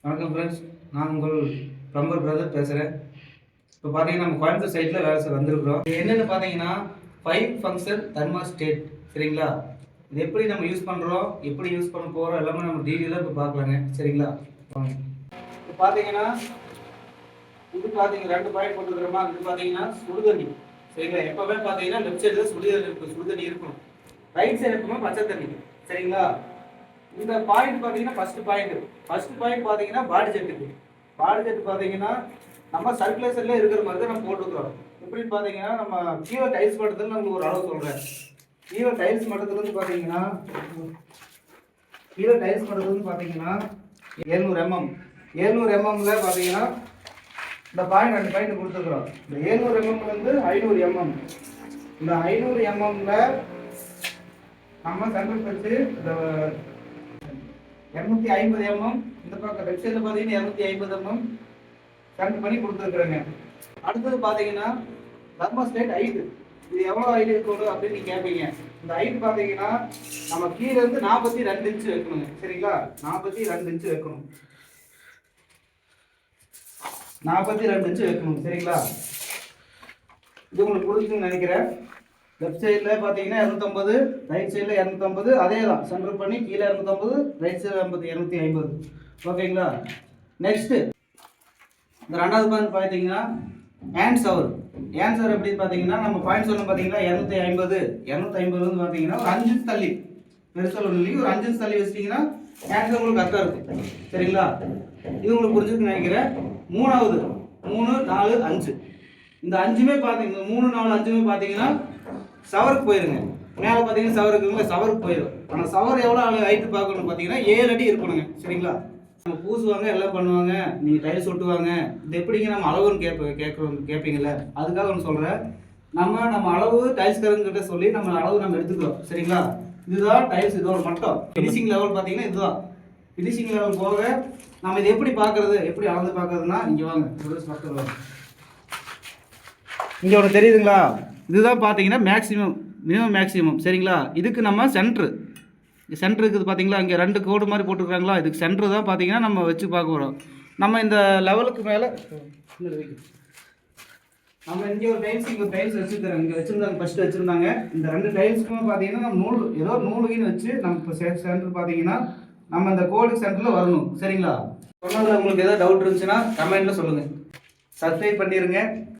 வணக்கம் ஃப்ரெண்ட்ஸ், நான் உங்கள் ப்ளம்பர் பிரதர் பேசுகிறேன். இப்போ பார்த்தீங்கன்னா நம்ம கோயம்புத்தூர் சைட்டில் வேலை வந்திருக்கிறோம். என்னென்னு பார்த்தீங்கன்னா 5 ஃபங்க்ஷன் தெர்மாஸ்டேட். சரிங்களா? இது எப்படி நம்ம யூஸ் பண்ணுறோம், எப்படி யூஸ் பண்ண போகிறோம் எல்லாமே நம்ம டீட்டெயிலாக இப்போ பார்க்கலாங்க. சரிங்களா? இப்போ பார்த்தீங்கன்னா இது பார்த்தீங்கன்னா 2 பாயிண்ட் போட்டுக்கிறோமா. இது பார்த்தீங்கன்னா சுடுதண்ணி. சரிங்களா? எப்போவே பார்த்தீங்கன்னா லெஃப்ட் சைடில் சுடுதண்ணி இருக்கணும், ரைட் சைடு எப்பவுமே பச்சை தண்ணி. சரிங்களா? இந்த பாயிண்ட் பார்த்தீங்கன்னா ஃபர்ஸ்ட் பாயிண்ட் பார்த்தீங்கன்னா பாடி ஜெட்டுக்கு. பாடி ஜெட் பார்த்தீங்கன்னா நம்ம சர்க்குலேஷன்ல இருக்கிற மாதிரி தான் நம்ம போட்டுக்கிறோம். எப்படின்னு பார்த்தீங்கன்னா நம்ம கீழே டைல்ஸ் மட்டத்தில் நம்மளுக்கு ஒரு அளவு சொல்கிறேன். கீழே டைல்ஸ் மட்டத்துலேருந்து பார்த்தீங்கன்னா 700 mm. 700 mmல பார்த்தீங்கன்னா இந்த பாயிண்ட் 2 பாயிண்ட் கொடுத்துருக்குறோம். இந்த 700 mmலேருந்து 500 mm. இந்த 500 mmல நம்ம சென்டர் வச்சு இந்த 250 mm, இந்த பக்கம் லெஃப்ட் சைடில் பார்த்தீங்கன்னா 250 mm சென்டர் பண்ணி கொடுத்துருக்குறேங்க. அடுத்தது பார்த்தீங்கன்னா தெர்மாஸ்டேட் ஹைட்டு. இது எவ்வளோ ஹைட் இருக்கணும் அப்படின்னு நீங்கள் கேட்பீங்க. இந்த ஹைட் பார்த்தீங்கன்னா நம்ம கீழே இருந்து 42 இன்ச்சு வைக்கணுங்க. சரிங்களா? 42 இன்ச்சு வைக்கணும். 42 இன்ச்சு வைக்கணும். சரிங்களா? இது உங்களுக்கு புரிஞ்சுன்னு நினைக்கிறேன். லெஃப்ட் சைடில் பார்த்தீங்கன்னா 250, ரைட் சைடில் 250, அதே தான் சென்டர் பண்ணி கீழே 250, ரைட் சைடில் 250. ஓகேங்களா? நெக்ஸ்ட்டு இந்த 2வது பாயிண்ட் பார்த்தீங்கன்னா ஹேண்ட் ஷவர் எப்படின்னு பார்த்தீங்கன்னா நம்ம பாயிண்ட் சொல்லணும் பார்த்தீங்கன்னா 250 வந்து பார்த்தீங்கன்னா ஒரு 5 இன்ச் தள்ளி, பெருசாக ஒன்று ஒரு 5 இன்ச் தள்ளி வச்சிட்டிங்கன்னா ஹேண்ட் ஷவர் உங்களுக்கு கரெக்டாக இருக்கும். சரிங்களா? இது உங்களுக்கு புரிஞ்சுன்னு நினைக்கிறேன். 3வது 3, 4, 5 இந்த 5மே பார்த்தீங்கன்னா 3, 4, 5மே பார்த்தீங்கன்னா ஷவருக்கு போயிருங்க. மேலே பார்த்தீங்கன்னா ஷவருக்கு போயிடும். ஆனால் ஷவர் எவ்வளோ ஹைட்டு பார்க்கணும் பார்த்தீங்கன்னா 7 அடி இருக்கணுங்க. சரிங்களா? நம்ம பூசுவாங்க, எல்லாம் பண்ணுவாங்க, நீங்கள் டைல்ஸ் ஒட்டுவாங்க, இது எப்படிங்க நம்ம அளவுன்னு கேட்பீங்கல்ல, அதுக்காக ஒன்று சொல்கிறேன். நம்ம அளவு டைல்ஸ்காரங்கிட்ட சொல்லி நம்ம அளவு நம்ம எடுத்துக்கிறோம். சரிங்களா? இதுதான் டைல்ஸ், இதோட மட்டம். ஃபினிஷிங் லெவல் பார்த்தீங்கன்னா இதுதான் ஃபினிஷிங் லெவல். போக நம்ம இது எப்படி பார்க்குறது, எப்படி அளந்து பார்க்குறதுன்னா இங்கே வாங்க, பக்கம் இங்கே ஒன்று தெரியுதுங்களா? இதுதான் பார்த்தீங்கன்னா மினிமம். சரிங்களா? இதுக்கு நம்ம சென்ட்ரு இருக்குது பார்த்தீங்களா? இங்கே 2 கோடு மாதிரி போட்டுருக்காங்களா? இதுக்கு சென்ட்ரு தான் பார்த்தீங்கன்னா நம்ம வச்சு பார்க்க போகிறோம். நம்ம இந்த லெவலுக்கு மேலே நம்ம இங்கே ஒரு டைல்ஸ் வச்சுருக்கிறோம். இங்கே வச்சுருந்தாங்க, ஃபஸ்ட்டு வச்சுருந்தாங்க. இந்த 2 டைல்ஸுக்குமே பார்த்தீங்கன்னா நம்ம நூலுகின்னு வச்சு நம்ம இப்போ சென்டர் பார்த்தீங்கன்னா நம்ம இந்த கோடு சென்டரில் வரணும். சரிங்களா? சொன்னதில் உங்களுக்கு ஏதாவது டவுட் இருந்துச்சுன்னா கமெண்ட்டில் சொல்லுங்கள். சப்ஸ்கிரைப் பண்ணிடுங்க.